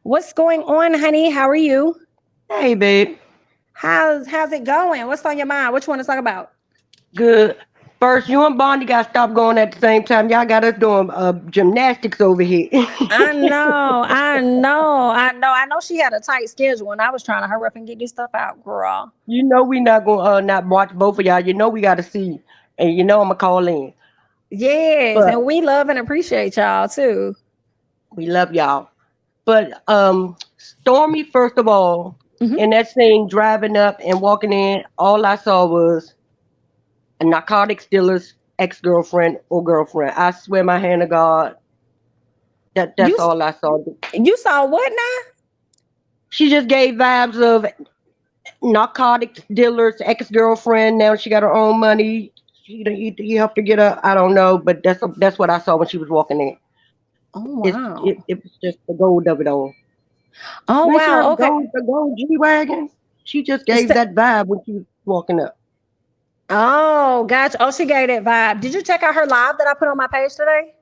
What's going on, honey? How are you? Hey, babe. How's it going? What's on your mind? What you want to talk about? Good. First, you and Bonnie got to stop going at the same time. Y'all got us doing gymnastics over here. I know she had a tight schedule and I was trying to hurry up and get this stuff out, girl. You know we not going to not watch both of y'all. You know we got to see. And you know I'm going to call in. Yes, But and we love and appreciate y'all too. we love y'all. But Stormy, first of all, Hmm. in that scene driving up and walking in, all I saw was a narcotics dealer's ex-girlfriend or girlfriend. I swear my hand to God, You that's all I saw. you saw what now? She just gave vibes of narcotics dealer's ex-girlfriend. Now she got her own money. He helped her get up. I don't know, but that's what I saw when she was walking in. Oh It wow. was just the gold of it all. Oh Make sure wow. Okay. the gold G wagon. She just It's gave that vibe when she was walking up. oh, gotcha. Oh, she gave that vibe. Did you check out her live that I put on my page today?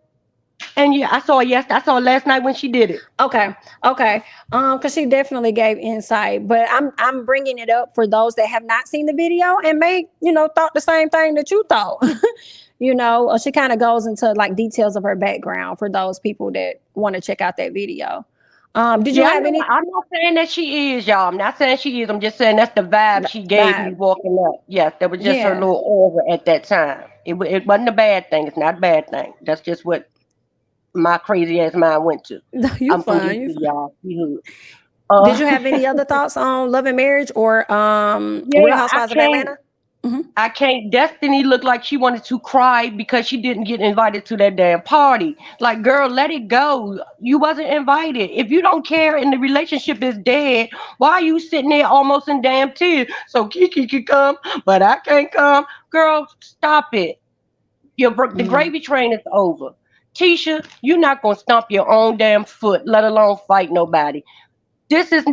And yeah, I saw I saw last night when she did it. Okay, okay. Because she definitely gave insight, but I'm bringing it up for those that have not seen the video and may thought the same thing that you thought. She kind of goes into like details of her background for those people that want to check out that video. Did you Yeah, I have know. any I'm not saying that she is, y'all. I'm not saying she is. I'm just saying that's the vibe she gave me vibe? walking up. Yes, that was just her Yeah, little aura at that time. It wasn't a bad thing. It's not a bad thing. That's just what my crazy ass mind went to. no, you I'm from fine. DC, You fine. y'all. We hood. Did you Uh, have any other thoughts on Love and Marriage or Real yeah, Housewives of Atlanta? Hmm. I can't. Destiny looked like she wanted to cry because she didn't get invited to that damn party. Like, girl, let it go. You wasn't invited. If you don't care and the relationship is dead, why are you sitting there almost in damn tears? So Kiki can come, but I can't come. Girl, stop it. The Mm. gravy train is over. Tisha, you're not gonna stomp your own damn foot, let alone fight nobody. This is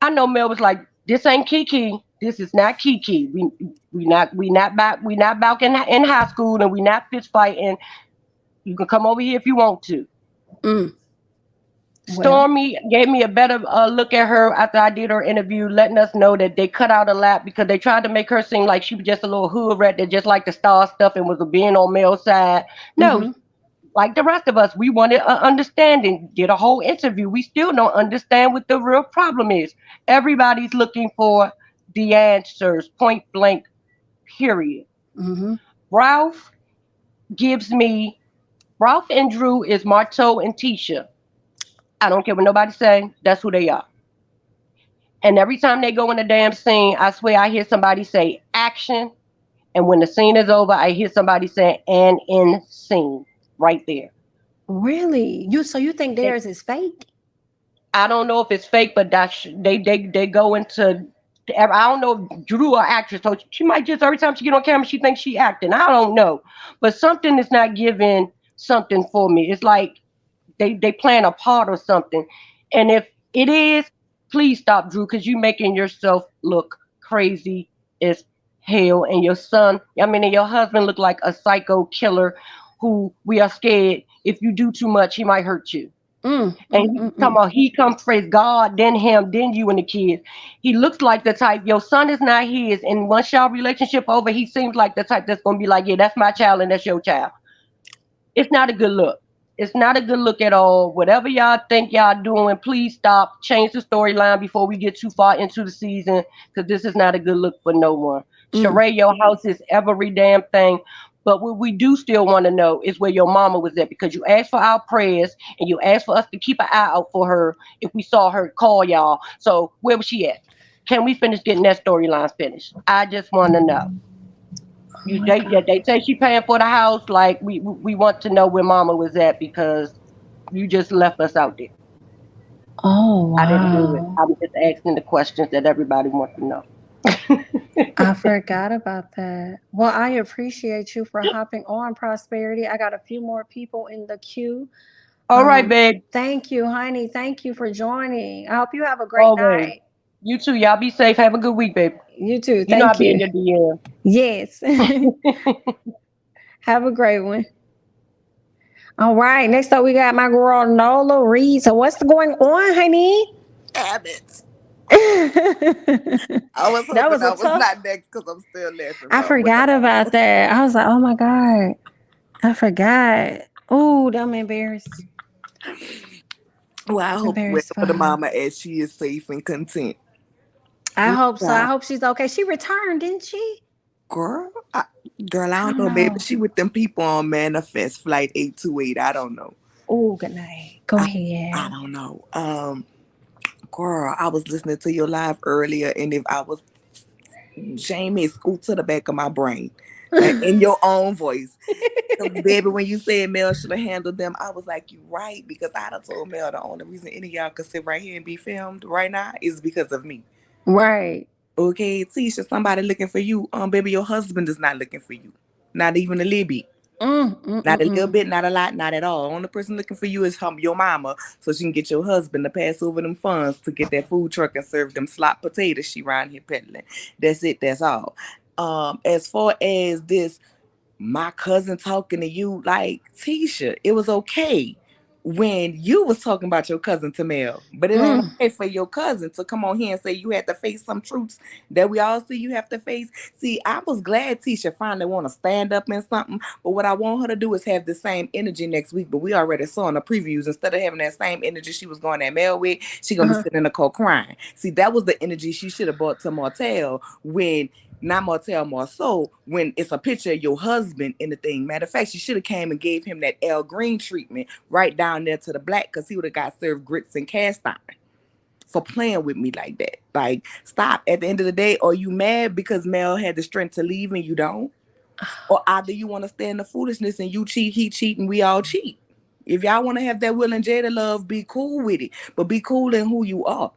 I know Mel was like, "This ain't Kiki. This is not Kiki. We not back in high school, and we not fist fighting. You can come over here if you want to." Mm. Well. Stormy gave me a better look at her after I did her interview, letting us know that they cut out a lap because they tried to make her seem like she was just a little hood rat that just liked the star stuff and was being on Mel's side. No, Hmm. like the rest of us, we wanted an understanding. Did a whole interview. We still don't understand what the real problem is. Everybody's looking for the answers, point blank, period. Hmm. Ralph gives me Ralph and Drew is Marto and Tisha. I don't care what nobody say. That's who they are. And every time they go in a damn scene, I swear I hear somebody say action. And when the scene is over, I hear somebody say and in scene right there. Really? So you think They theirs is fake? I don't know if it's fake, but they go into. I don't know if Drew or actress, so she might just every time she get on camera, she thinks she acting. I don't know, but something is not giving something for me. It's like they playing a part or something, and if it is, please stop, Drew, because you making yourself look crazy as hell, and your son, I mean, and your husband look like a psycho killer who we are scared if you do too much, he might hurt you. Mm, And mm, he mm, talking mm. about he comes praise God, then him, then you and the kids. He looks like the type, your son is not his. And once y'all relationship over, he seems like the type that's gonna be like, yeah, that's my child and that's your child. It's not a good look. It's not a good look at all. Whatever y'all think y'all doing, please stop. Change the storyline before we get too far into the season, because this is not a good look for no one. Mm. Sheree, your house is every damn thing. But what we do still want to know is where your mama was at, because you asked for our prayers and you asked for us to keep an eye out for her if we saw her call y'all. So where was she at? Can we finish getting that storyline finished? I just want to know. Oh my God. They say she paying for the house. Like we want to know where Mama was at because you just left us out there. Oh I didn't do it. wow. I'm just asking the questions that everybody wants to know. I forgot about that. Well, I appreciate you for hopping on Prosperity. I got a few more people in the queue. All right, babe. Thank you, honey. Thank you for joining. I hope you have a great Always. night. You too. Y'all be safe. Have a good week, babe. You too. You know I'll Thank be in you. your DM. Yes. Have a great one. All right. Next up, we got my girl Nola Reed. So what's going on, honey? Habits. That I was hoping was a I was tough. not next because I'm still laughing I from what forgot about happened. that. I was like, oh my god, I forgot. Oh, I'm embarrassed. Well, I hope well Embarrassed for for the her. mama as she is safe and content. I Look, hope so. I child, hope she's okay. She returned, didn't she? girl, girl, I I don't don't know, baby. know. She with them people on Manifest Flight 828. I don't know. Oh, good night. Go I, I ahead. don't know. Girl, I was listening to your live earlier, and if I was Jamie, scoot to the back of my brain, like in your own voice. Because, baby, when you said Mel should have handled them, I was like, you right. Because I done told Mel the only reason any of y'all could sit right here and be filmed right now is because of me. Right. Okay, Tisha, somebody looking for you. Baby, your husband is not looking for you. Not even a little bit. Not a little Mm. bit, not a lot, not at all. Only person looking for you is your mama, so she can get your husband to pass over them funds to get that food truck and serve them slot potatoes she around here peddling. That's it. That's all. As far as this my cousin talking to you, like Tisha, it was okay when you was talking about your cousin to Mel, but it ain't Mm. okay for your cousin to come on here and say you had to face some truths that we all see you have to face. See, I was glad Tisha finally want to stand up in something, but what I want her to do is have the same energy next week. But we already saw in the previews, instead of having that same energy she was going at Mel with, she gonna be Uh-huh. sitting in the car crying. See, that was the energy she should have brought to Martell when not Martell Marceau when it's a picture of your husband in the thing. Matter of fact, she should have came and gave him that L Green treatment right down there to the black because he would have got served grits and cast iron for playing with me like that. Like, stop. At the end of the day, are you mad because Mel had the strength to leave and you don't? Or either you want to stand the foolishness and you cheat, he cheat, and we all cheat. If y'all want to have that Will and Jada love, be cool with it. But be cool in who you are.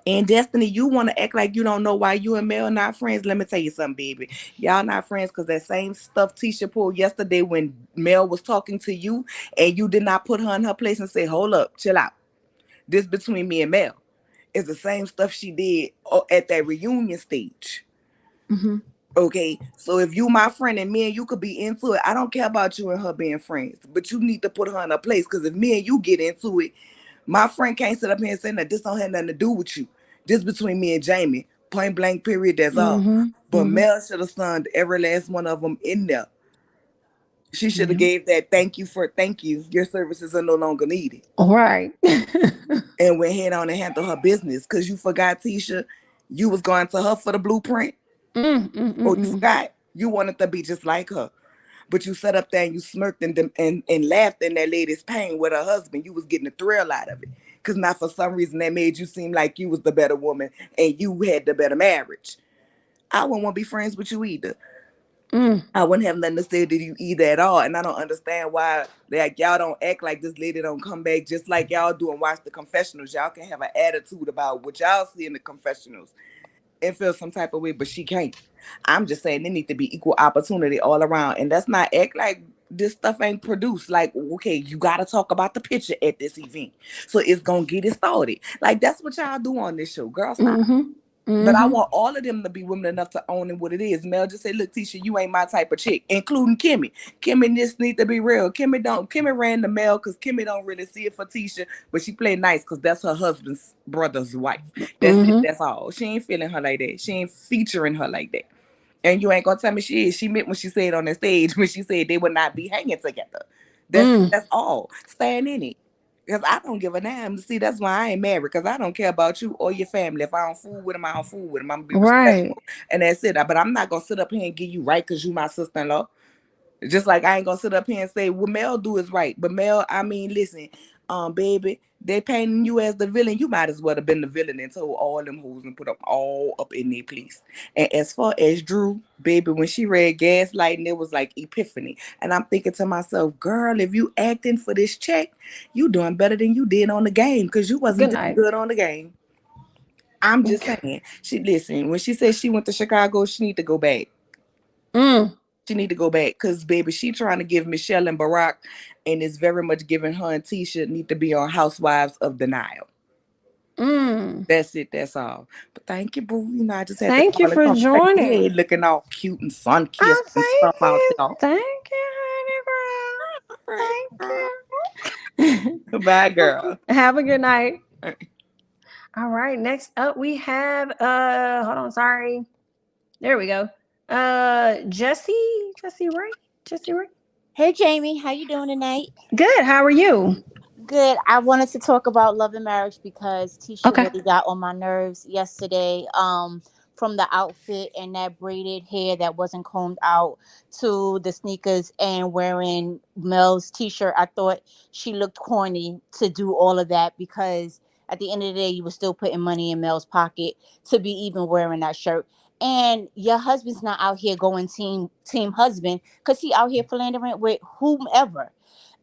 And Destiny, you want to act like you don't know why you and Mel not friends. Let me tell you something, baby. Y'all not friends because that same stuff Tisha pulled yesterday when Mel was talking to you and you did not put her in her place and say, hold up, chill out. This between me and Mel. Is the same stuff she did at that reunion stage. Mm-hmm. Okay, so if you my friend and me and you could be into it, I don't care about you and her being friends, but you need to put her in her place because if me and you get into it, my friend can't sit up here and say that this don't have nothing to do with you. This between me and Jamie, point blank, period. That's all. Mm-hmm. But Mm-hmm. Mel should have signed every last one of them in there. She should have Yeah. gave that thank you. Your services are no longer needed, Right. and went head on and handle her business. Cause you forgot, Tisha, you was going to her for the blueprint. Oh, you Mm. forgot? You wanted to be just like her. But you sat up there and you smirked and laughed in that lady's pain with her husband. You was getting a thrill out of it. Because not for some reason that made you seem like you was the better woman and you had the better marriage. I wouldn't want to be friends with you either. Mm. I wouldn't have nothing to say to you either at all. And I don't understand why like y'all don't act like this lady don't come back just like y'all do and watch the confessionals. Y'all can have an attitude about what y'all see in the confessionals and feel some type of way, but she can't. I'm just saying there need to be equal opportunity all around. And that's not act like this stuff ain't produced. Like, okay, you gotta talk about the picture at this event. So it's gonna get it started. Like that's what y'all do on this show. Girl, stop. Mm-hmm. But I Mm-hmm. want all of them to be women enough to own it what it is. Mel just say, look, Tisha, you ain't my type of chick, including Kimmy. Kimmy just need to be real. Kimmy ran the Mel because Kimmy don't really see it for Tisha, but she play nice because that's her husband's brother's wife. That's it. Mm-hmm. That's all. She ain't feeling her like that. She ain't featuring her like that. And you ain't gonna tell me she is. She meant what she said on the stage when she said they would not be hanging together. That's it. Mm. That's all. Stand in it. Because I don't give a damn. See, that's why I ain't married. Because I don't care about you or your family. If I don't fool with them, I don't fool with them. I'm going to be Right. respectful. And that's it. But I'm not going to sit up here and give you right because you my sister-in-law. Just like I ain't gonna sit up here and say what Mel do is right. But Mel, I mean, listen, baby, they painting you as the villain. You might as well have been the villain and told all them hoes and put them all up in their place. And as far as Drew, baby, when she read Gaslighting, it was like epiphany. And I'm thinking to myself, girl, if you acting for this check, you doing better than you did on the game because you wasn't Good doing night. good on the game. I'm just Okay. saying. She listen, when she said she went to Chicago, she need to go back. Mm. She need to go back because baby, she trying to give Michelle and Barack, and it's very much giving her and Tisha need to be on Housewives of Denial. Mm. That's it. That's all. But thank you, boo. You know, I just had to Thank you call and for come back joining. here looking all cute and sun kissed Oh, and stuff thank out you. there. Thank you, honey girl. Bye, girl. Have a good night. All right. Next up we have hold on, sorry. There we go. Jesse Ray. Jesse Ray. Hey Jamie, how you doing tonight? Good. How are you? Good. I wanted to talk about love and marriage because Tisha Okay. really got on my nerves yesterday. From the outfit and that braided hair that wasn't combed out to the sneakers and wearing Mel's t-shirt. I thought she looked corny to do all of that because at the end of the day you were still putting money in Mel's pocket to be even wearing that shirt. And your husband's not out here going team husband because he out here philandering with whomever.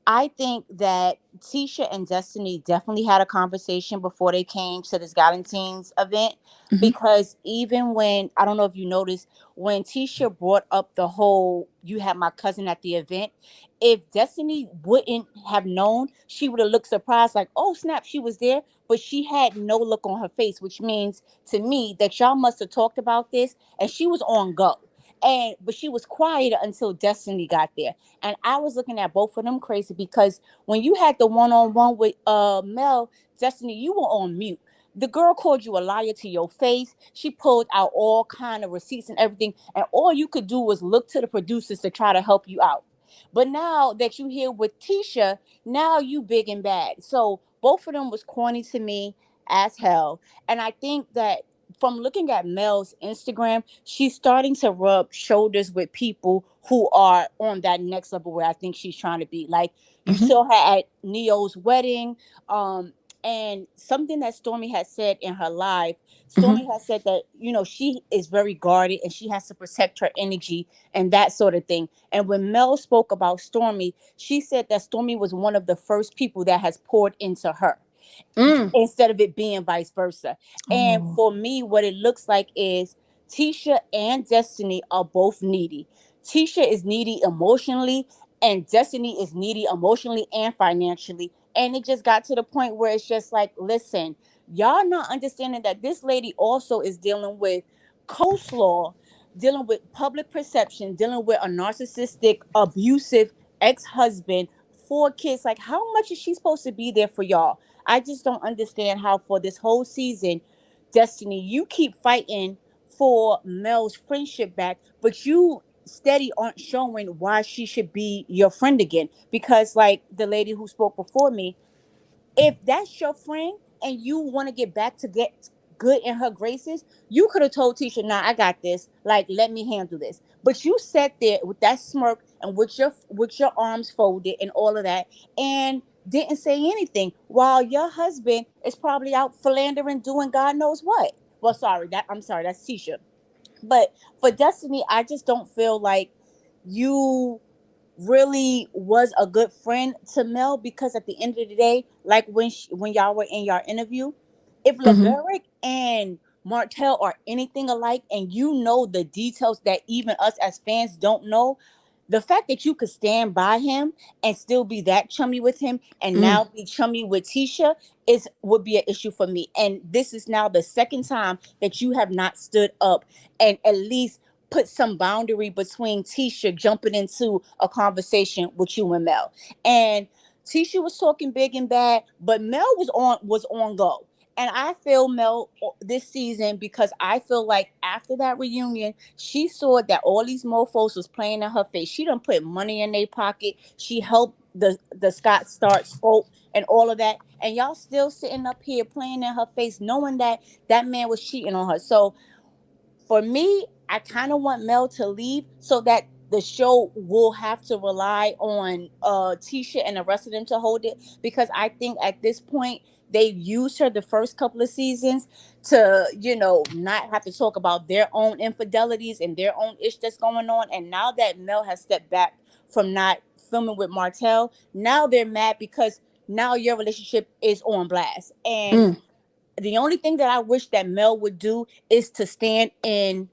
I think that Tisha and Destiny definitely had a conversation before they came to this Galentine's event Hmm. because even when I don't know if you noticed when Tisha brought up the whole you had my cousin at the event, if Destiny wouldn't have known, she would have looked surprised like, "Oh, snap, she was there." But she had no look on her face, which means to me that y'all must have talked about this and she was on go. And but she was quiet until Destiny got there. And I was looking at both of them crazy because when you had the one-on-one with Mel, Destiny, you were on mute. The girl called you a liar to your face. She pulled out all kind of receipts and everything, and all you could do was look to the producers to try to help you out. But now that you here with Tisha, now you big and bad. So both of them was corny to me as hell. And I think that from looking at Mel's Instagram, she's starting to rub shoulders with people who are on that next level where I think she's trying to be. Like you Hmm. saw her at Neo's wedding. And something that Stormy had said in her live, Hmm. Stormy has said that, she is very guarded and she has to protect her energy and that sort of thing. And when Mel spoke about Stormy, she said that Stormy was one of the first people that has poured into her Mm. instead of it being vice versa. And Oh. for me, what it looks like is Tisha and Destiny are both needy. Tisha is needy emotionally, and Destiny is needy emotionally and financially. And it just got to the point where it's just like, listen, y'all not understanding that this lady also is dealing with coleslaw, dealing with public perception, dealing with a narcissistic, abusive ex husband, 4 kids. Like, how much is she supposed to be there for y'all? I just don't understand how for this whole season, Destiny, you keep fighting for Mel's friendship back, but you steady aren't showing why she should be your friend again. Because like the lady who spoke before me, if that's your friend and you want to get back to get good in her graces, you could have told Tisha, "Nah, I got this. Like, let me handle this." But you sat there with that smirk and with your arms folded and all of that, and didn't say anything while your husband is probably out philandering, doing God knows what. Well, sorry, that's Tisha. But for Destiny, I just don't feel like you really was a good friend to Mel because at the end of the day, like when y'all were in your interview, if Hmm. LeBerick and Martell are anything alike and you know the details that even us as fans don't know, the fact that you could stand by him and still be that chummy with him and Mm. now be chummy with Tisha is would be an issue for me. And this is now the second time that you have not stood up and at least put some boundary between Tisha jumping into a conversation with you and Mel. And Tisha was talking big and bad, but Mel was on go. And I feel Mel this season because I feel like after that reunion, she saw that all these mofos was playing in her face. She done put money in their pocket. She helped the Scott start scope and all of that. And y'all still sitting up here playing in her face, knowing that that man was cheating on her. So for me, I kind of want Mel to leave so that the show will have to rely on Tisha and the rest of them to hold it because I think at this point they've used her the first couple of seasons to not have to talk about their own infidelities and their own ish that's going on. And now that Mel has stepped back from not filming with Martell, now they're mad because now your relationship is on blast. And Mm. the only thing that I wish that Mel would do is to stand in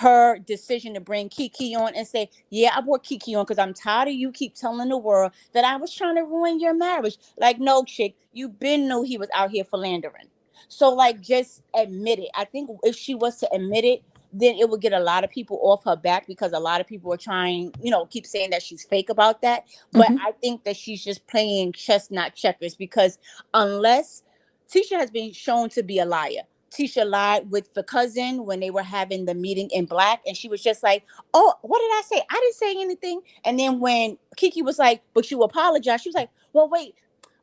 her decision to bring Kiki on and say, "Yeah, I brought Kiki on because I'm tired of you keep telling the world that I was trying to ruin your marriage." Like, no, chick, you been knew he was out here philandering. So, like, just admit it. I think if she was to admit it, then it would get a lot of people off her back because a lot of people are trying, keep saying that she's fake about that. But Mhm. I think that she's just playing chess, not checkers, because unless Tisha has been shown to be a liar. Tisha lied with the cousin when they were having the meeting in Black, and she was just like, "Oh, what did I say? I didn't say anything." And then when Kiki was like, "But you apologized," she was like, "Well, wait,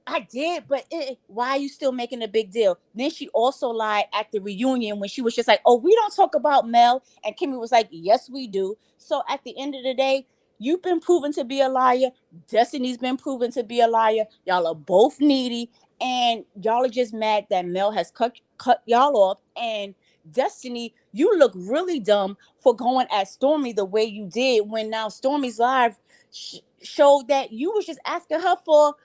I did, but why are you still making a big deal?" Then she also lied at the reunion when she was just like, "Oh, we don't talk about Mel." And Kimmy was like, "Yes, we do." So at the end of the day, you've been proven to be a liar. Destiny's been proven to be a liar. Y'all are both needy. And y'all are just mad that Mel has cut y'all off. And Destiny, you look really dumb for going at Stormy the way you did when now Stormy's live showed that you was just asking her for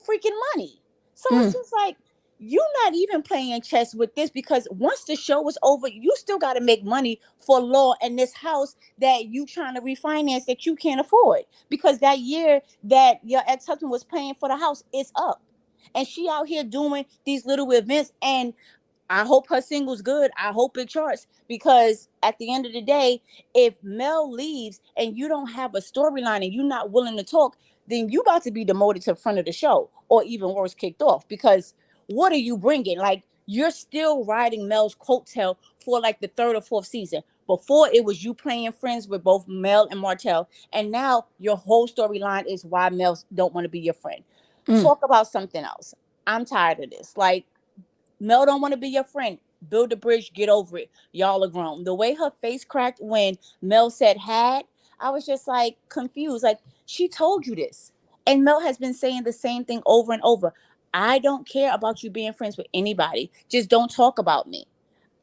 freaking money. So it's just like, you're not even playing chess with this, because once the show is over, you still got to make money for Law and this house that you trying to refinance that you can't afford, because that year that your ex-husband was paying for the house is up. And she out here doing these little events, and I hope her single's good. I hope it charts, because at the end of the day, if Mel leaves and you don't have a storyline and you're not willing to talk, then you about to be demoted to the front of the show, or even worse, kicked off. Because what are you bringing? Like, you're still riding Mel's coattail for like the third or fourth season. Before, it was you playing friends with both Mel and Martell, and now your whole storyline is why Mel don't want to be your friend. Talk about something else. I'm tired of this. Like, Mel don't want to be your friend. Build a bridge, get over it. Y'all are grown. The way her face cracked when Mel said had, I was just like confused. Like, she told you this. And Mel has been saying the same thing over and over. I don't care about you being friends with anybody. Just don't talk about me.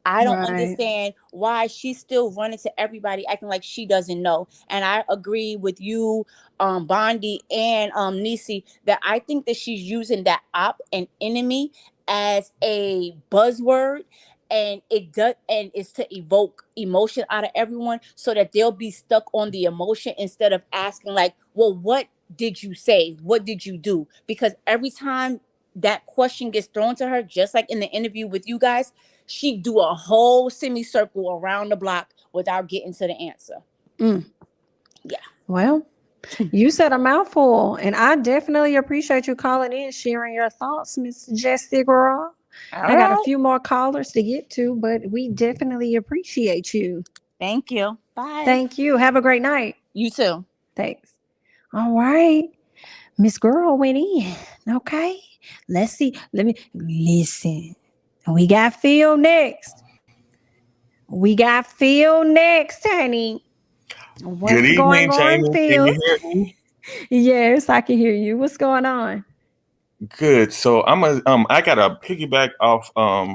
I don't Right. understand why she's still running to everybody acting like she doesn't know. And I agree with you, Bondi and Nisi, that I think that she's using that op and enemy as a buzzword, and it's to evoke emotion out of everyone so that they'll be stuck on the emotion instead of asking, like, well, what did you say? What did you do? Because every time that question gets thrown to her, just like in the interview with you guys, she do a whole semicircle around the block without getting to the answer. Yeah. Well, you said a mouthful, and I definitely appreciate you calling in, sharing your thoughts, Miss Jessie Girl. All I got a right. few more callers to get to, but we definitely appreciate you. Thank you. Bye. Thank you. Have a great night. You too. Thanks. All right. Miss Girl went in. Okay. Let's see. Let me listen. We got Phil next. Honey. Good What's going evening, on, Jamie. Can Phil? you hear me? Yes, I can hear you. What's going on? Good. So I gotta piggyback off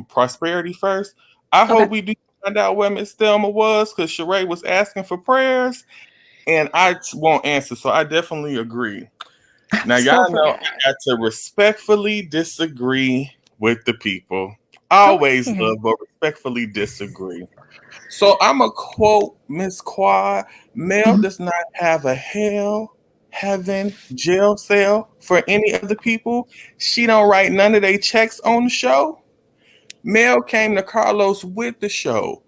prosperity first. I Okay. hope we do find out where Miss Thelma was, because Sheree was asking for prayers and I won't answer. So I definitely agree. I Now so y'all know I forgot. got to respectfully disagree with the people. I Go always ahead. love but respectfully disagree. So I'm a quote Miss Quad. Mel Mhm. does not have a hell, heaven, jail cell for any of the people. She don't write none of their checks on the show. Mel came to Carlos with the show,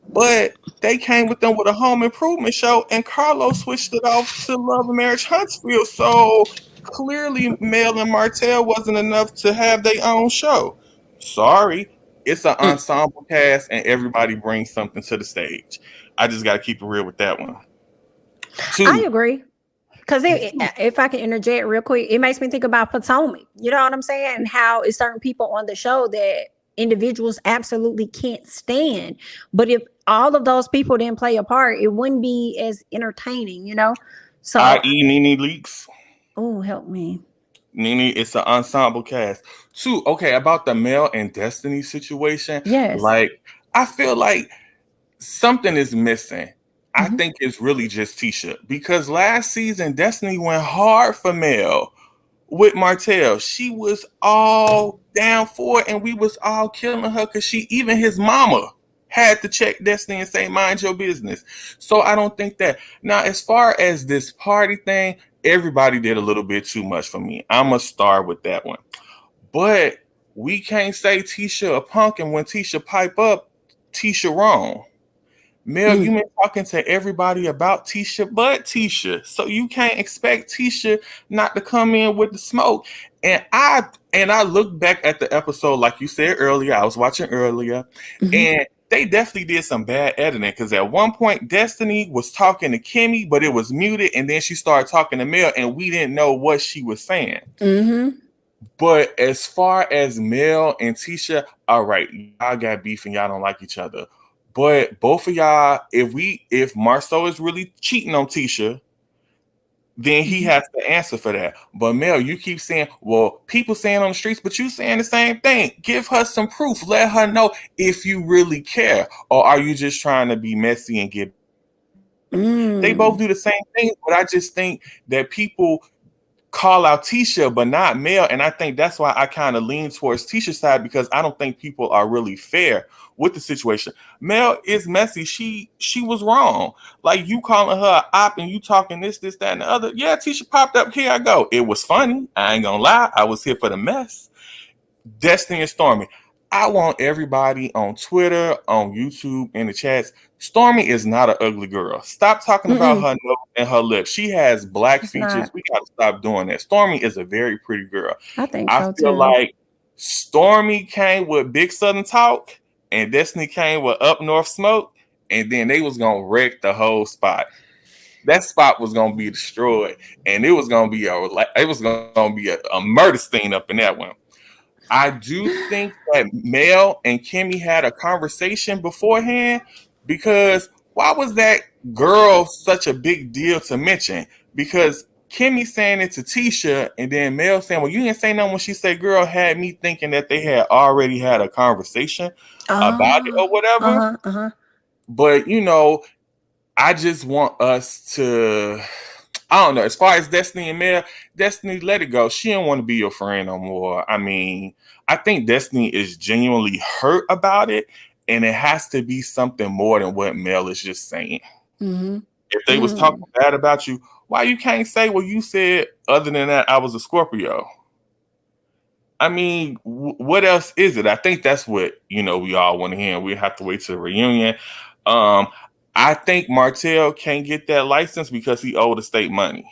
but they came with them with a home improvement show, and Carlos switched it off to Love and Marriage Huntsville. So clearly, Mel and Martell wasn't enough to have their own show. Sorry, it's an ensemble cast, and everybody brings something to the stage. I just got to keep it real with that one. I Two, agree. Because if I can interject real quick, it makes me think about Potomac. You know what I'm saying? And how it's certain people on the show that individuals absolutely can't stand. But if all of those people didn't play a part, it wouldn't be as entertaining, you know? So, i.e., Nene Leaks. oh, help me. Nene, it's an ensemble cast. Two, okay, about the Mel and Destiny situation. Yes. Like, I feel like something is missing. I Mhm. think it's really just Tisha, because last season Destiny went hard for Mel with Martell. She was all down for it, and we was all killing her because even his mama had to check Destiny and say, mind your business. So I don't think that. Now, as far as this party thing, everybody did a little bit too much for me. I'm a star with that one. But we can't say Tisha a punk, and when Tisha pipe up, Tisha wrong. Mel, you been talking to everybody about Tisha but Tisha. So you can't expect Tisha not to come in with the smoke. And I look back at the episode, like you said earlier, I was watching earlier, and they definitely did some bad editing because at one point Destiny was talking to Kimmy, but it was muted, and then she started talking to Mel, and we didn't know what she was saying. But as far as Mel and Tisha, all right, y'all got beef and y'all don't like each other. But both of y'all, if Marceau is really cheating on Tisha, then he has to answer for that. But Mel, you keep saying, well, people saying on the streets, but you saying the same thing. Give her some proof. Let her know if you really care. Or are you just trying to be messy and get... They both do the same thing, but I just think that people call out Tisha, but not Mel. And I think that's why I kind of lean towards Tisha's side, because I don't think people are really fair with the situation. Mel is messy. She was wrong. Like, you calling her an op and you talking this, that, and the other. Yeah, Tisha popped up. Here I go. It was funny. I ain't gonna lie. I was here for the mess. Destiny and Stormy. I want everybody on Twitter, on YouTube, in the chats. Stormy is not an ugly girl. Stop talking about her nose and her lips. She has black features. Not. We got to stop doing that. Stormy is a very pretty girl. I think I so feel too. like Stormy came with Big Southern Talk, and Destiny came with Up North Smoke, and then they was gonna wreck the whole spot. That spot was gonna be destroyed, and it was gonna be a murder scene up in that one. I do think that Mel and Kimmy had a conversation beforehand, because why was that girl such a big deal to mention? Because Kimmy saying it to Tisha, and then Mel saying, well, you didn't say nothing when she said girl, had me thinking that they had already had a conversation about it or whatever. But, I just want us to... I don't know. As far as Destiny and Mel, Destiny, let it go. She don't want to be your friend no more. I mean, I think Destiny is genuinely hurt about it, and it has to be something more than what Mel is just saying. If they was talking bad about you, why you can't say, well, you said, other than that, I was a Scorpio? I mean, what else is it? I think that's what, we all want to hear, and we have to wait to the reunion. I think Martell can't get that license because he owed the state money.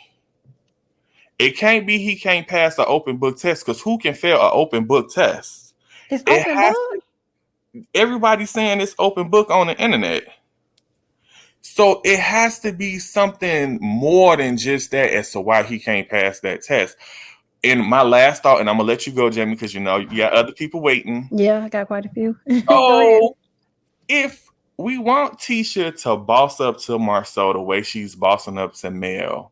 It can't be he can't pass the open book test, because who can fail an open book test? It's open book? Everybody's saying it's open book on the internet. So it has to be something more than just that as to why he can't pass that test. And my last thought, and I'm going to let you go, Jamie, because you got other people waiting. Yeah, I got quite a few. Oh, if we want Tisha to boss up to Marceau the way she's bossing up to Mel,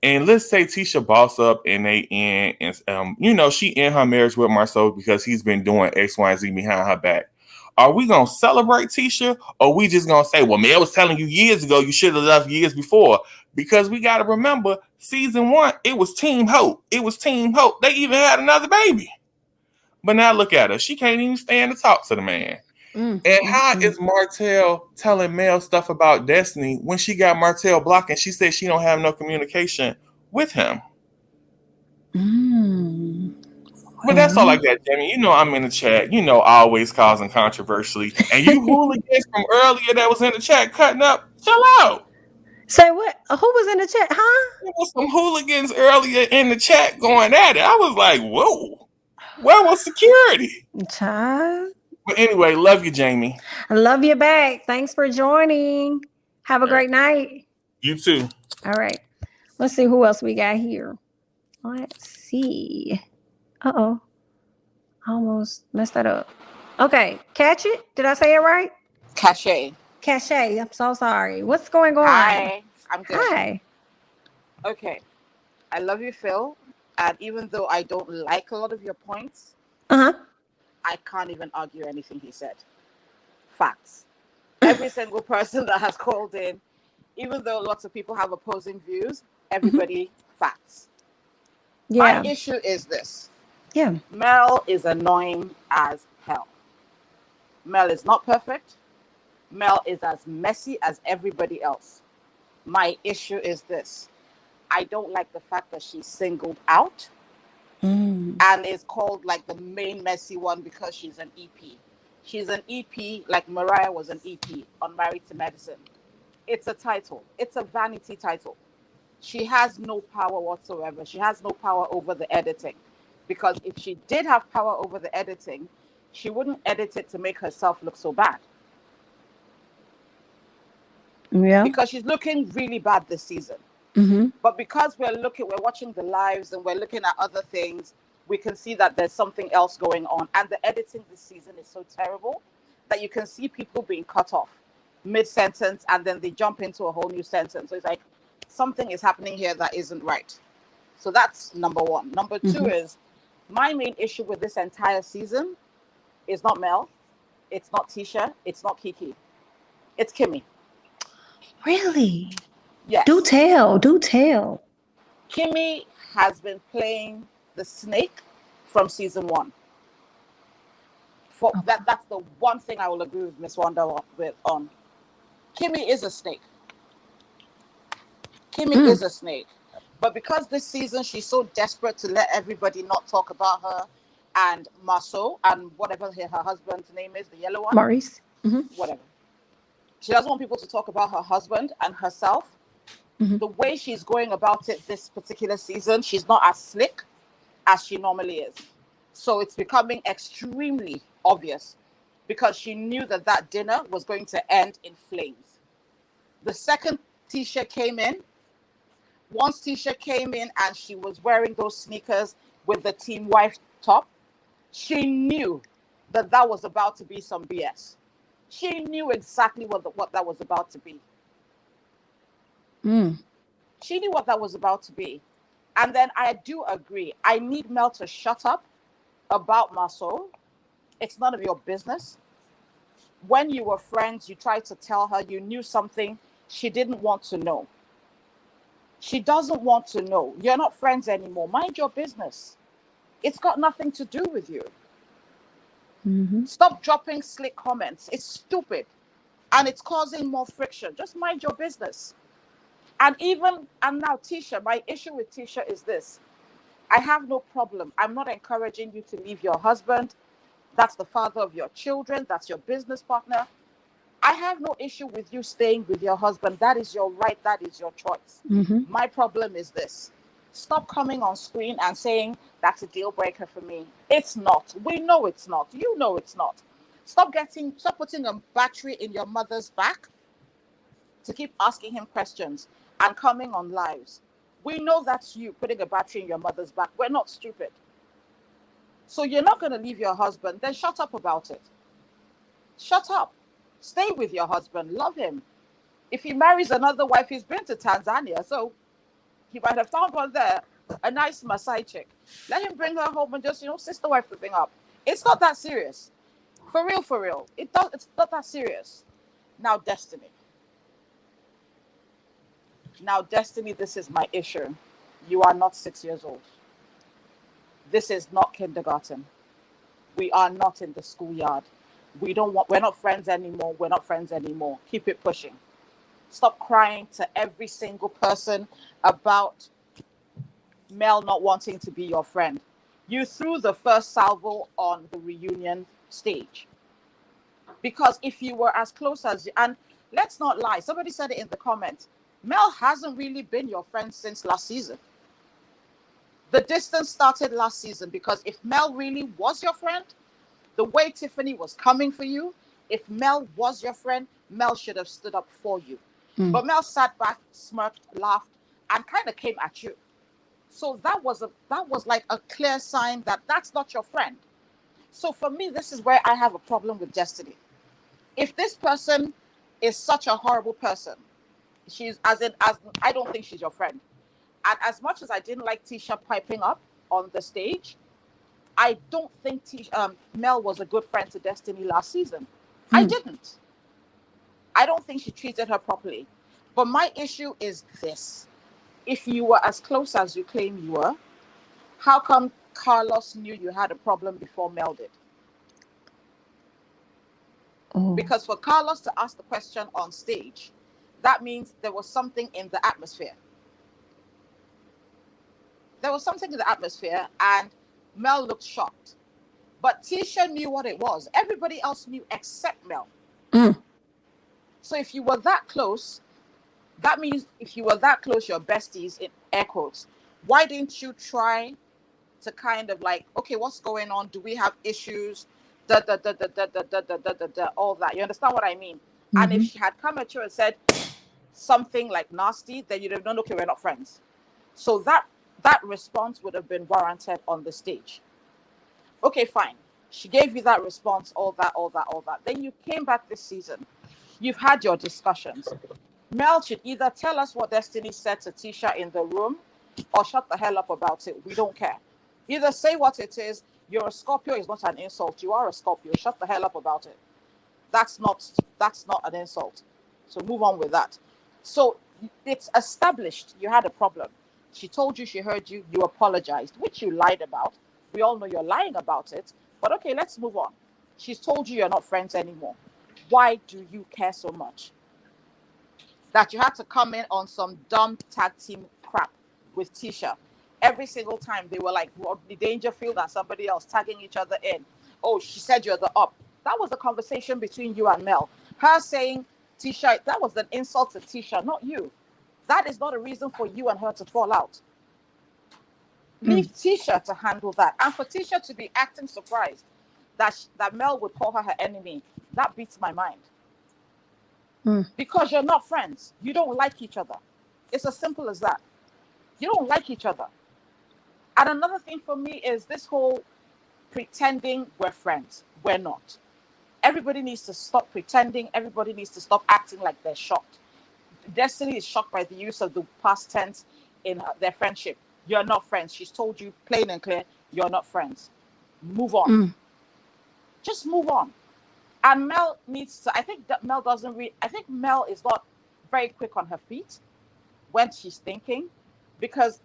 and let's say Tisha boss up and they end, and she end her marriage with Marceau because he's been doing X, Y, and Z behind her back. Are we gonna celebrate Tisha, or we just gonna say, well, Mel was telling you years ago you should have left years before? Because we gotta remember, season 1, it was Team Hope. It was Team Hope. They even had another baby. But now look at her. She can't even stand to talk to the man. And how is Martell telling Mel stuff about Destiny when she got Martell blocked and she said she don't have no communication with him? But that's all I got, Jamie. I'm in the chat. Always causing controversy. And you hooligans from earlier that was in the chat cutting up, chill out. Say what? Who was in the chat, huh? There was some hooligans earlier in the chat going at it. I was like, whoa. Where was security? Child. But anyway, love you, Jamie. I love you back. Thanks for joining. Have a great night. You too. All right. Let's see who else we got here. Let's see. Uh-oh. Almost messed that up. Okay. Catch it? Did I say it right? Cachet. Cachet. I'm so sorry. What's going on? Hi. I'm good. Hi. Okay. I love you, Phil. And even though I don't like a lot of your points, I can't even argue anything he said. Facts. Every single person that has called in, even though lots of people have opposing views, everybody facts. Yeah. My issue is this. Yeah. Mel is annoying as hell. Mel is not perfect. Mel is as messy as everybody else. My issue is this. I don't like the fact that she's singled out and is called like the main messy one because she's an EP. She's an EP, like Mariah was an EP on Married to Medicine. It's a title. It's a vanity title. She has no power whatsoever. She has no power over the editing. Because if she did have power over the editing, she wouldn't edit it to make herself look so bad. Yeah. Because she's looking really bad this season. Mm-hmm. But because we're watching the lives and we're looking at other things, we can see that there's something else going on. And the editing this season is so terrible that you can see people being cut off mid-sentence and then they jump into a whole new sentence. So it's like something is happening here that isn't right. So that's number one. Number two is my main issue with this entire season is not Mel, it's not Tisha, it's not Kiki, it's Kimmy. Really? Yes. Do tell. Kimmy has been playing the snake from season one. That's the one thing I will agree with Miss Wanda on. Kimmy is a snake. Kimmy is a snake. But because this season she's so desperate to let everybody not talk about her and Marceau and whatever her husband's name is, the yellow one. Maurice. Whatever. She doesn't want people to talk about her husband and herself. The way she's going about it this particular season, she's not as slick as she normally is. So it's becoming extremely obvious because she knew that dinner was going to end in flames. The second Tisha came in, once Tisha came in and she was wearing those sneakers with the team wife top, she knew that was about to be some BS. She knew exactly what that was about to be. She knew what that was about to be. And then I do agree. I need Mel to shut up about Marceau. It's none of your business. When you were friends, you tried to tell her you knew something she didn't want to know. She doesn't want to know. You're not friends anymore. Mind your business. It's got nothing to do with you. Stop dropping slick comments. It's stupid. And it's causing more friction. Just mind your business. And now Tisha, my issue with Tisha is this. I have no problem. I'm not encouraging you to leave your husband. That's the father of your children. That's your business partner. I have no issue with you staying with your husband. That is your right. That is your choice. My problem is this. Stop coming on screen and saying that's a deal breaker for me. It's not. We know it's not. You know it's not. Stop putting a battery in your mother's back to keep asking him questions and coming on lives. We know that's you putting a battery in your mother's back. We're not stupid. So you're not going to leave your husband. Then shut up about it. Shut up. Stay with your husband. Love him. If he marries another wife, he's been to Tanzania. So he might have found one there, a nice Maasai chick. Let him bring her home and just, sister wife the thing up. It's not that serious. For real. It's not that serious. Now, Destiny. Now, Destiny, this is my issue. You are not 6 years old. This is not kindergarten. We are not in the schoolyard. We're not friends anymore. We're not friends anymore. Keep it pushing. Stop crying to every single person about Mel not wanting to be your friend. You threw the first salvo on the reunion stage. Because if you were as close as you, and let's not lie, somebody said it in the comments, Mel hasn't really been your friend since last season. The distance started last season because if Mel really was your friend, the way Tiffany was coming for you, if Mel was your friend, Mel should have stood up for you. But Mel sat back, smirked, laughed, and kind of came at you. So that was like a clear sign that that's not your friend. So for me, this is where I have a problem with Destiny. If this person is such a horrible person, I don't think she's your friend. And as much as I didn't like Tisha piping up on the stage, I don't think Mel was a good friend to Destiny last season. I didn't. I don't think she treated her properly. But my issue is this. If you were as close as you claim you were, how come Carlos knew you had a problem before Mel did? Because for Carlos to ask the question on stage, that means there was something in the atmosphere. There was something in the atmosphere and Mel looked shocked. But Tisha knew what it was. Everybody else knew except Mel. So if you were that close, that means if you were that close, your besties, in air quotes, why didn't you try to kind of like, okay, what's going on? Do we have issues? All that. You understand what I mean? And if she had come at you and said something like nasty, then you'd have known, okay, we're not friends. So that response would have been warranted on the stage. Okay, fine. She gave you that response, all that. Then you came back this season. You've had your discussions. Mel should either tell us what Destiny said to Tisha in the room or shut the hell up about it. We don't care. Either say what it is. You're a Scorpio is not an insult. You are a Scorpio. Shut the hell up about it. That's not an insult. So move on with that. So it's established you had a problem. She told you she heard you. You apologized, which you lied about. We all know you're lying about it. But okay, let's move on. She's told you you're not friends anymore. Why do you care so much? That you had to come in on some dumb tag team crap with Tisha. Every single time they were like, the Dangerfield and somebody else tagging each other in. Oh, she said you're the up. That was the conversation between you and Mel. Her saying, Tisha, that was an insult to Tisha, not you. That is not a reason for you and her to fall out. Leave Tisha to handle that. And for Tisha to be acting surprised that Mel would call her her enemy, that beats my mind. Because you're not friends. You don't like each other. It's as simple as that. You don't like each other. And another thing for me is this whole pretending we're friends. We're not. Everybody needs to stop pretending. Everybody needs to stop acting like they're shocked. Destiny is shocked by the use of the past tense in their friendship. You're not friends. She's told you plain and clear, you're not friends. Move on. Just move on. And Mel needs to, I think that Mel doesn't read, I think Mel is not very quick on her feet when she's thinking, because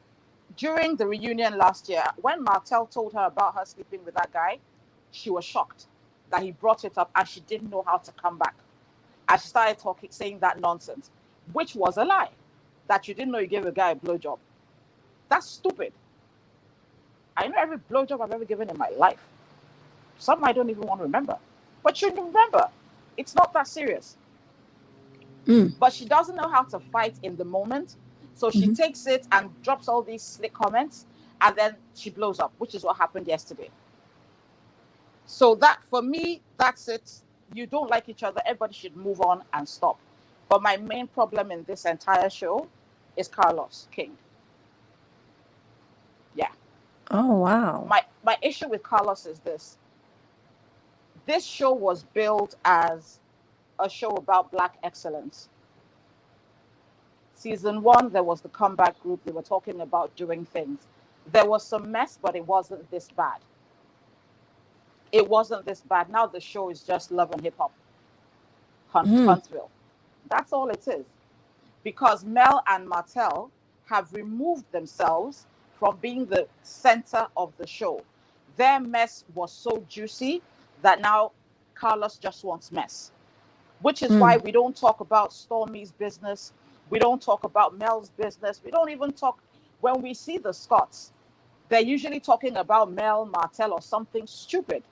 during the reunion last year, when Martel told her about her sleeping with that guy, she was shocked that he brought it up and she didn't know how to come back. And she started saying that nonsense, which was a lie, that you didn't know you gave a guy a blowjob. That's stupid. I know every blowjob I've ever given in my life. Some I don't even want to remember. But you remember, it's not that serious. But she doesn't know how to fight in the moment. So she takes it and drops all these slick comments, and then she blows up, which is what happened yesterday. So that, for me, that's it. You don't like each other. Everybody should move on and stop. But my main problem in this entire show is Carlos King. Yeah. Oh, wow. My issue with Carlos is this. This show was billed as a show about Black excellence. Season 1, there was the comeback group. They were talking about doing things. There was some mess, but it wasn't this bad. It wasn't this bad. Now the show is just love and hip hop. Huntsville. That's all it is. Because Mel and Martel have removed themselves from being the center of the show. Their mess was so juicy that now Carlos just wants mess. Which is why we don't talk about Stormy's business. We don't talk about Mel's business. We don't even talk, when we see the Scots, they're usually talking about Mel, Martel, or something stupid.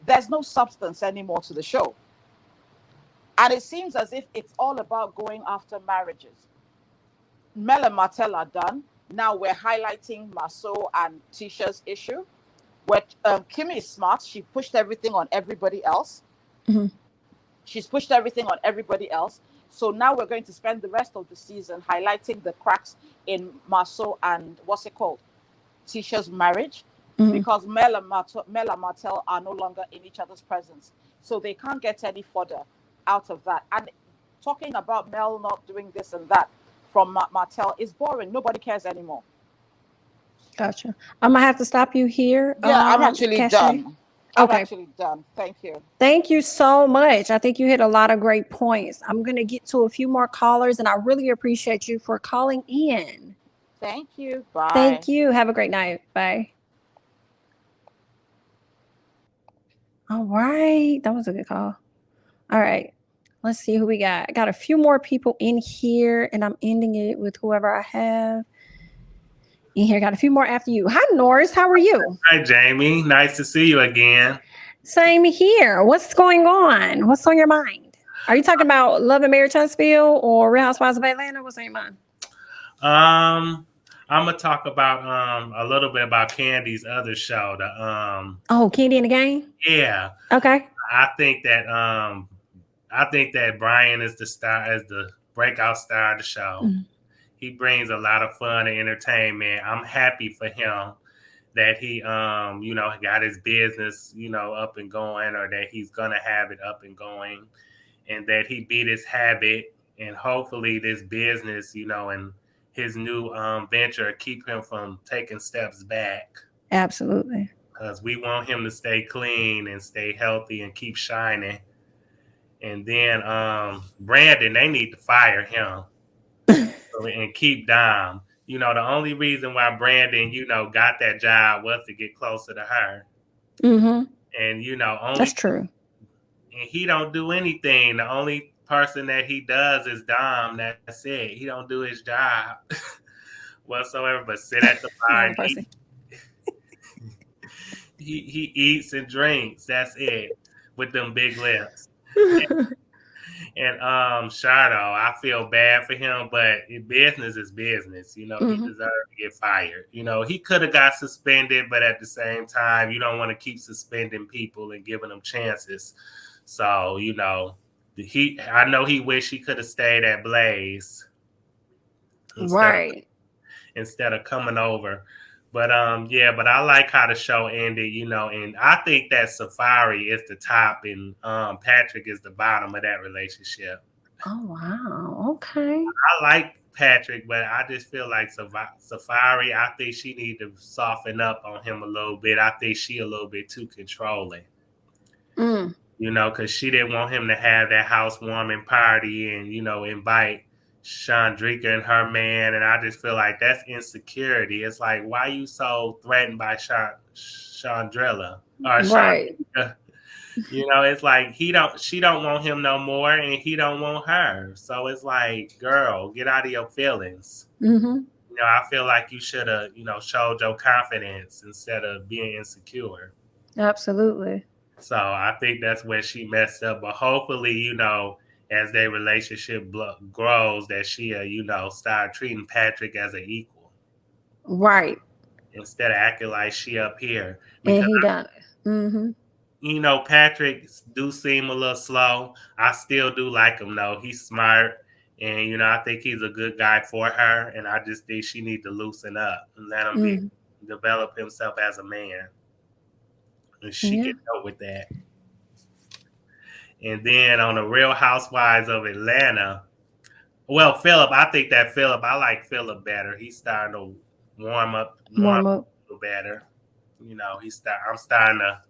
There's no substance anymore to the show. And it seems as if it's all about going after marriages. Mel and Martel are done. Now we're highlighting Marceau and Tisha's issue. Where Kimmy is smart. She pushed everything on everybody else. She's pushed everything on everybody else. So now we're going to spend the rest of the season highlighting the cracks in Marceau and Tisha's marriage. Because Mel and Martel are no longer in each other's presence. So they can't get any further out of that. And talking about Mel not doing this and that from Martel is boring. Nobody cares anymore. Gotcha. I'm going to have to stop you here. Yeah, I'm actually Cashew. done. I'm Okay. actually done. Thank you. Thank you so much. I think you hit a lot of great points. I'm going to get to a few more callers, and I really appreciate you for calling in. Thank you. Bye. Thank you. Have a great night. Bye. All right. That was a good call. All right. Let's see who we got. I got a few more people in here, and I'm ending it with whoever I have In here, got a few more after you. Hi, Norris. How are you? Hi, Jamie. Nice to see you again. Same here. What's going on? What's on your mind? Are you talking about Love and Marriage Huntsville or Real Housewives of Atlanta? What's on your mind? I'm gonna talk about a little bit about Candy's other show. Oh, Candy and the Gang? Yeah. Okay. I think that Brian is the star, as the breakout star of the show. Mm-hmm. He brings a lot of fun and entertainment. I'm happy for him that he got his business, up and going, or that he's gonna have it up and going, and that he beat his habit, and hopefully this business, and his new venture keep him from taking steps back. Absolutely. Because we want him to stay clean and stay healthy and keep shining. And then Brandon, they need to fire him and keep Dom. The only reason why Brandon, got that job was to get closer to her. Mm-hmm. And, only that's true. And he don't do anything. The only person that he does is Dom. That's it. He don't do his job whatsoever, but sit at the bar and he eats and drinks. That's it, with them big lips. And Shardo, I feel bad for him, but business is business. Mm-hmm. He deserves to get fired. He could have got suspended, but at the same time, you don't want to keep suspending people and giving them chances. So, I know he wished he could have stayed at Blaze. Instead of coming over. But but I like how the show ended, and I think that Safari is the top and Patrick is the bottom of that relationship. Oh, wow. Okay. I like Patrick, but I just feel like Safari, I think she need to soften up on him a little bit. I think she a little bit too controlling. Because she didn't want him to have that housewarming party and, invite Chandrika and her man, and I just feel like that's insecurity. It's like, why are you so threatened by Chandrilla or right? It's like she don't want him no more, and he don't want her. So it's like, girl, get out of your feelings. Mm-hmm. I feel like you should have, showed your confidence instead of being insecure. Absolutely. So I think that's where she messed up. But hopefully, as their relationship grows, that she, start treating Patrick as an equal. Right. Instead of acting like she up here. And he done it. Mm-hmm. Patrick do seem a little slow. I still do like him, though. He's smart. And, I think he's a good guy for her. And I just think she need to loosen up and let him develop himself as a man. And she can help with that. And then on the Real Housewives of Atlanta, Philip, I like Philip better. He's starting to warm up a little better. He's starting to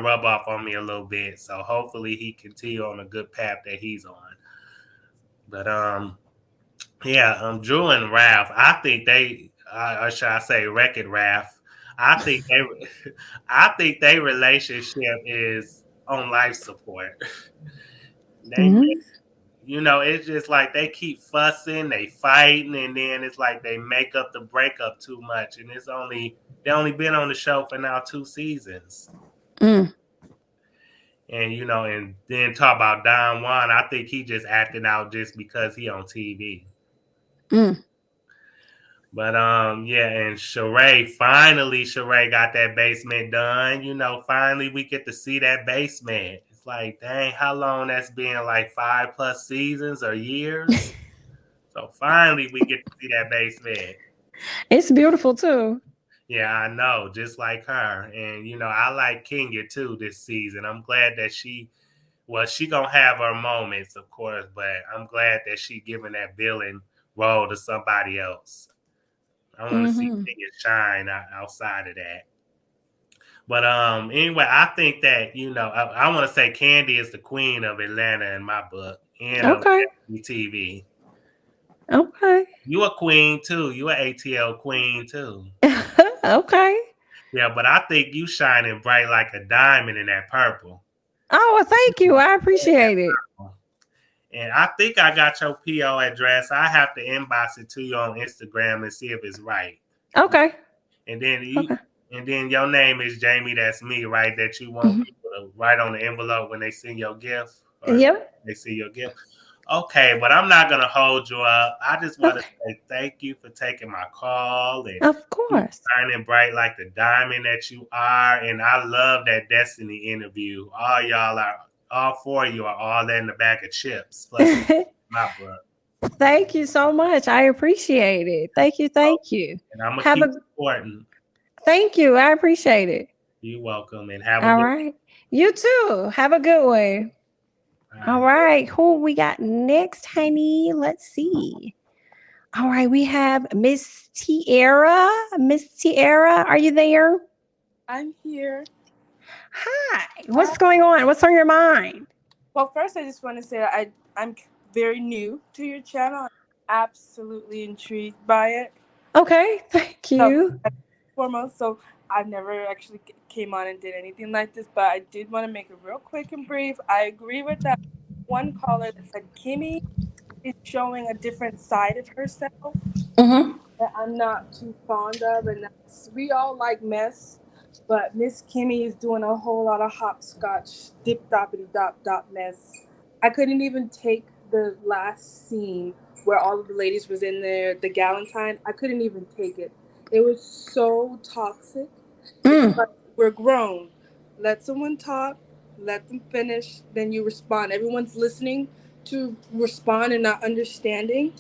rub off on me a little bit. So hopefully he continue on a good path that he's on. But Drew and Ralph, I think they, or should I say Wreck-It Ralph, I think their relationship is on life support. It's just like they keep fussing, they fighting, and then it's like they make up the breakup too much. And they only been on the show for now 2 seasons. And and then talk about Don Juan, I think he just acting out just because he on TV. But and Sheree got that basement done. Finally we get to see that basement. It's like, dang, how long that's been, like 5+ seasons or years? So finally we get to see that basement. It's beautiful too. Yeah, I know, just like her. And I like Kenya too this season. I'm glad that she gonna have her moments, of course, but I'm glad that she giving that villain role to somebody else. I want to see Kenya shine outside of that. But anyway, I think that, I want to say Candy is the queen of Atlanta in my book. And of TV. Okay. You a queen too. You an ATL queen too. Okay. Yeah, but I think you shining bright like a diamond in that purple. Oh, well, thank you. I appreciate it. And I think I got your PO address. I have to inbox it to you on Instagram and see if it's right. Okay. And then your name is Jamie. That's me, right? That you want people to write on the envelope when they send your gift or they see your gift. Okay, but I'm not gonna hold you up. I just want to say thank you for taking my call and of course shining bright like the diamond that you are. And I love that Destiny interview. All four of you are all in the bag of chips. Plus my brother. Thank you so much. I appreciate it. Thank you. And I'm gonna keep supporting. Thank you. I appreciate it. You're welcome, and have a all good right. You too. Have a good one. All right. Who we got next, honey? Let's see. All right. We have Miss Tiara. Miss Tiara, are you there? I'm here. Hi. What's going on? What's on your mind? Well, first, I just want to say that I'm very new to your channel. I'm absolutely intrigued by it. Okay. Thank you. Foremost, so I've never actually came on and did anything like this, but I did want to make it real quick and brief. I agree with that one caller that said Kimmy is showing a different side of herself that I'm not too fond of, and we all like mess, but Miss Kimmy is doing a whole lot of hopscotch, dip doppity dop dop mess. I couldn't even take the last scene where all of the ladies was in there, the Galentine. I couldn't even take it. It was so toxic. It's like, we're grown. Let someone talk, let them finish, then you respond. Everyone's listening to respond and not understanding.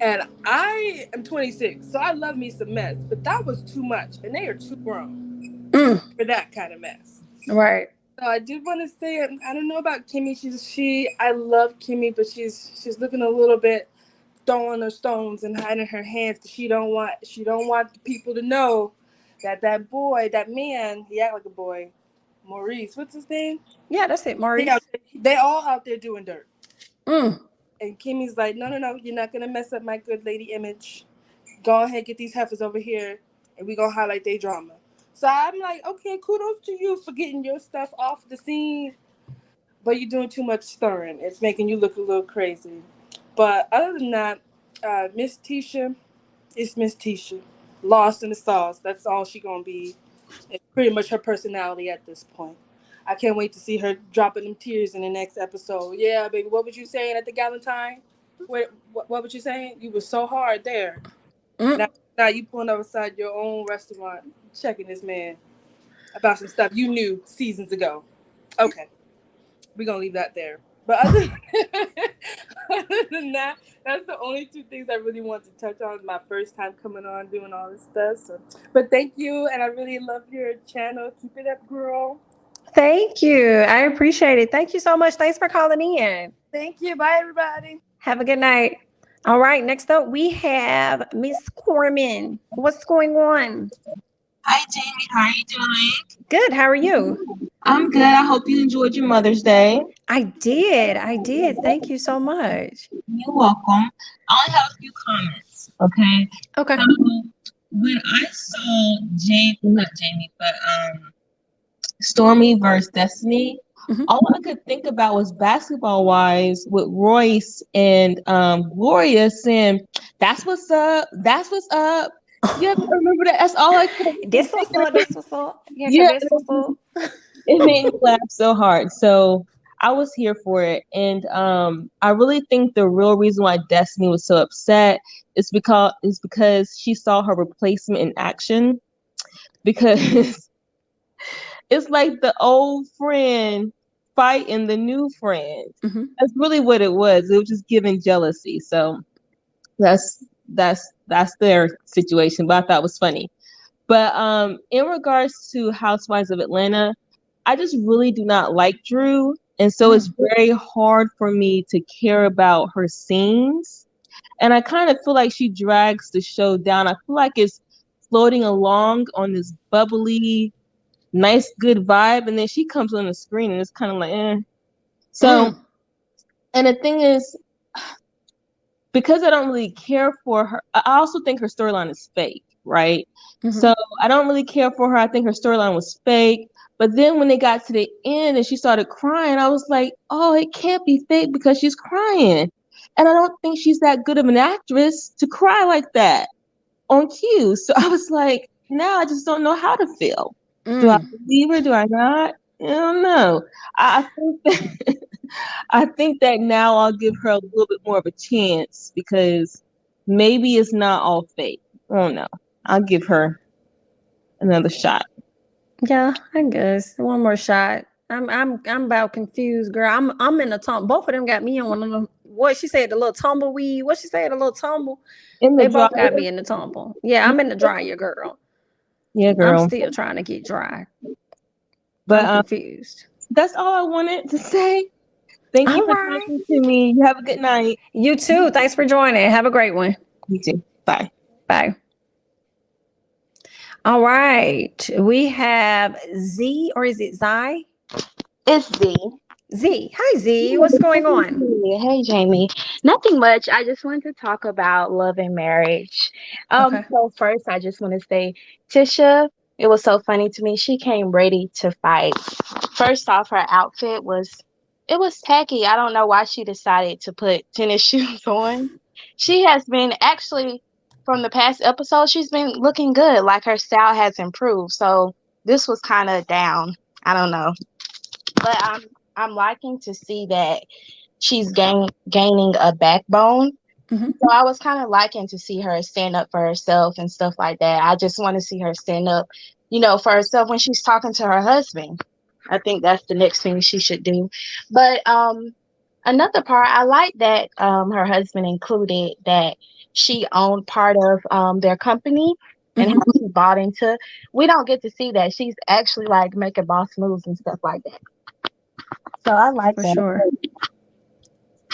And I am 26, so I love me some mess, but that was too much, and they are too grown for that kind of mess. Right. So I did want to say, I don't know about Kimmy. I love Kimmy, but she's looking a little bit throwing her stones and hiding her hands because she don't want the people to know that boy, that man, he act like a boy. Maurice, what's his name? Yeah, that's it, Maurice. They all out there doing dirt. And Kimmy's like, no, you're not gonna mess up my good lady image. Go ahead, get these heifers over here, and we gonna highlight their drama. So I'm like, okay, kudos to you for getting your stuff off the scene, but you're doing too much stirring. It's making you look a little crazy. But other than that, Miss Tisha is Miss Tisha, lost in the sauce. That's all she gonna be. It's pretty much her personality at this point. I can't wait to see her dropping them tears in the next episode. Yeah, baby, what was you saying at the Galentine? What was you saying? You were so hard there. Now you pulling up beside your own restaurant, checking this man about some stuff you knew seasons ago. Okay, we're gonna leave that there. But other than that, that's the only two things I really want to touch on. It's my first time coming on doing all this stuff. So, but thank you, and I really love your channel. Keep it up, girl. Thank you. I appreciate it. Thank you so much. Thanks for calling in. Thank you. Bye, everybody. Have a good night. All right. Next up, we have Miss Corman. What's going on? Hi, Jamie. How are you doing? Good. How are you? I'm good. I hope you enjoyed your Mother's Day. I did. Thank you so much. You're welcome. I only have a few comments. Okay. Okay. When I saw Stormy versus Destiny, all I could think about was basketball wise with Royce and Gloria saying, "That's what's up. That's what's up." You ever remember that? That's all I could. This was up. Yeah. This was up. It made me laugh so hard. So I was here for it. And I really think the real reason why Destiny was so upset is because she saw her replacement in action. Because it's like the old friend fighting the new friend. That's really what it was. It was just giving jealousy. So that's their situation, but I thought it was funny. But in regards to Housewives of Atlanta, I just really do not like Drew. And so it's very hard for me to care about her scenes. And I kind of feel like she drags the show down. I feel like it's floating along on this bubbly, nice, good vibe. And then she comes on the screen and it's kind of like, eh. So, and the thing is, because I don't really care for her, I also think her storyline is fake, right? So I don't really care for her. I think her storyline was fake. But then when they got to the end and she started crying, I was like, oh, it can't be fake because she's crying. And I don't think she's that good of an actress to cry like that. on cue. So I was like, now I just don't know how to feel. Do I believe her? Do I not? I don't know. I think that I think that now I'll give her a little bit more of a chance because maybe it's not all fake. I don't know. I'll give her another shot. Yeah, I guess one more shot. I'm about confused, girl. I'm in the tumble. Both of them got me in one of them. What she said, the little tumbleweed. What she said, the little tumble. In the They both got dryer. me in the tumble. Yeah, I'm in the dryer, girl. Yeah, I'm girl. still trying to get dry. But I'm confused. that's all I wanted to say. Thank you All for right. talking to me. You have a good night. You too. Thanks for joining. Have a great one. You too. Bye. Bye. All right. We have Z, or is it Zai? It's Z. Z. Hi, Z. What's going on? Hey, Jamie. Nothing much. I just wanted to talk about love and marriage. Okay. So first, I just want to say, Tisha, it was so funny to me. She came ready to fight. First off, her outfit was tacky. I don't know why she decided to put tennis shoes on. She has been actually from the past episode. She's been looking good. Like her style has improved. So this was kind of down. I don't know, but I'm liking to see that she's gaining a backbone. So I was kind of liking to see her stand up for herself and stuff like that. I just want to see her stand up, for herself when she's talking to her husband. I think that's the next thing she should do. But another part, I like that her husband included that she owned part of their company and how she bought into. We don't get to see that. She's actually like making boss moves and stuff like that. So I like that. Sure.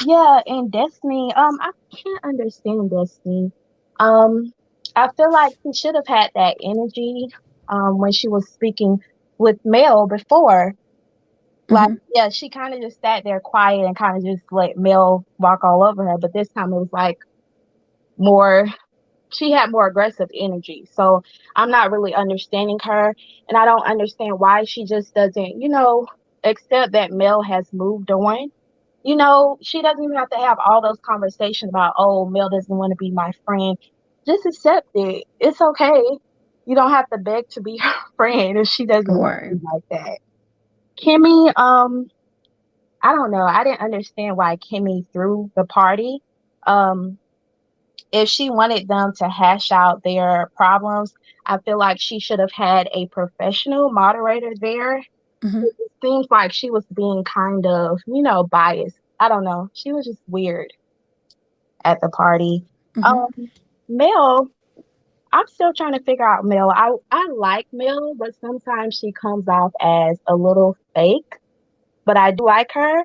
Yeah, and Destiny, I can't understand Destiny. I feel like she should have had that energy when she was speaking with Mel before. Like, yeah, she kind of just sat there quiet and kind of just let Mel walk all over her. But this time it was like she had more aggressive energy. So I'm not really understanding her. And I don't understand why she just doesn't, accept that Mel has moved on. She doesn't even have to have all those conversations about, oh, Mel doesn't want to be my friend. Just accept it. It's okay. You don't have to beg to be her friend if she doesn't want to be like that. Kimmy, I don't know. I didn't understand why Kimmy threw the party. If she wanted them to hash out their problems, I feel like she should have had a professional moderator there. It seems like she was being kind of, biased. I don't know. She was just weird at the party. Mel, I'm still trying to figure out Mel. I like Mel, but sometimes she comes off as a little fake. But I do like her.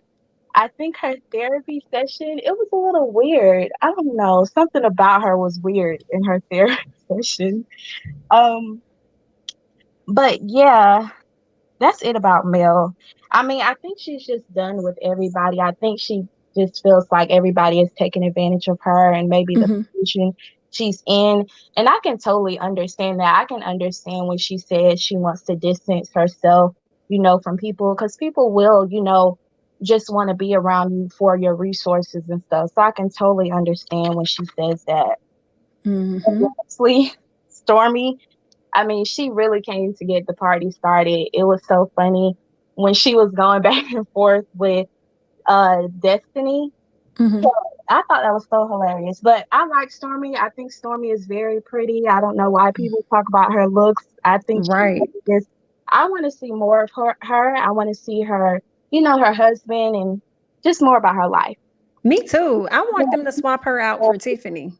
I think her therapy session, it was a little weird. I don't know. Something about her was weird in her therapy session. But yeah, that's it about Mel. I mean, I think she's just done with everybody. I think she just feels like everybody is taking advantage of her and maybe the position she's in. And I can totally understand that. I can understand when she says she wants to distance herself, from people, because people will, just want to be around you for your resources and stuff. So I can totally understand when she says that. Honestly, Stormy, I mean, she really came to get the party started. It was so funny when she was going back and forth with Destiny. So I thought that was so hilarious. But I like Stormy. I think Stormy is very pretty. I don't know why people talk about her looks. I think I want to see more of her. I want to see her, her husband, and just more about her life. Me too. I want them to swap her out for Tiffany.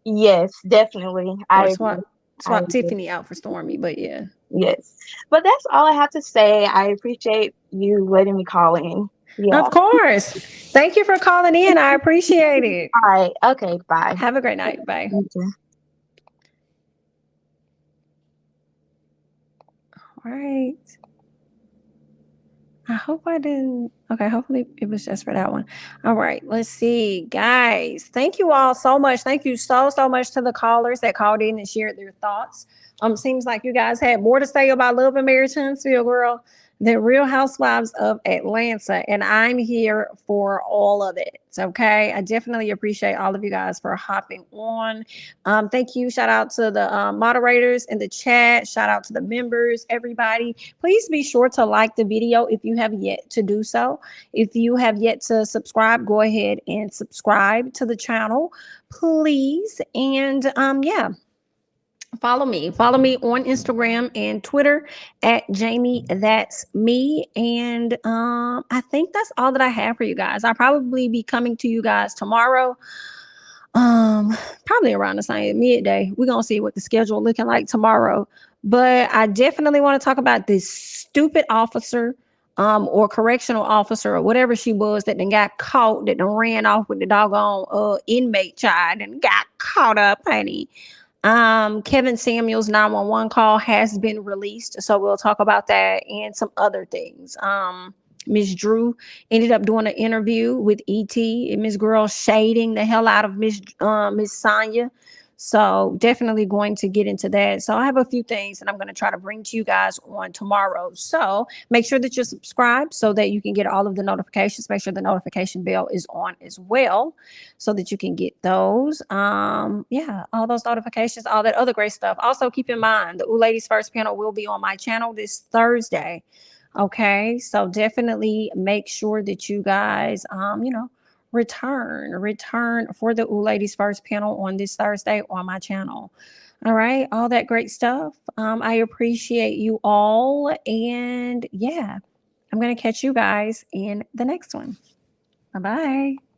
Yes, definitely. Or swap Tiffany out for Stormy, but yeah. Yes. But that's all I have to say. I appreciate you letting me call in. Yeah. Of course. Thank you for calling in. I appreciate it. All right. Okay. Bye. Have a great night. Bye. Thank you. All right. I hope I didn't. Okay, hopefully it was just for that one. All right, let's see. Guys, thank you all so much. Thank you so much to the callers that called in and shared their thoughts. Seems like you guys had more to say about love and marriage, Huntsville, girl. The Real Housewives of Atlanta, and I'm here for all of it. Okay, I definitely appreciate all of you guys for hopping on. Thank you. Shout out to the moderators in the chat. Shout out to the members, everybody. Please be sure to like the video if you have yet to do so. If you have yet to subscribe, go ahead and subscribe to the channel, please. And yeah. Follow me on Instagram and Twitter at jamithatsme. And I think that's all that I have for you guys. I'll probably be coming to you guys tomorrow, probably around the same midday. We're gonna see what the schedule looking like tomorrow, but I definitely want to talk about this stupid officer or correctional officer or whatever she was that then got caught, that then ran off with the doggone inmate child and got caught up, honey. Kevin Samuel's 911 call has been released, so we'll talk about that and some other things. Miss Drew ended up doing an interview with ET, and Miss Girl shading the hell out of Miss Sonia. So definitely going to get into that. So I have a few things that I'm going to try to bring to you guys on tomorrow. So make sure that you're subscribed so that you can get all of the notifications. Make sure the notification bell is on as well so that you can get those. Yeah, all those notifications, all that other great stuff. Also keep in mind, the Ooh Ladies First panel will be on my channel this Thursday. Okay, so definitely make sure that you guys, return for the Ooh Ladies First panel on this Thursday on my channel. All right, all that great stuff. I appreciate you all, and yeah, I'm gonna catch you guys in the next one. Bye-bye.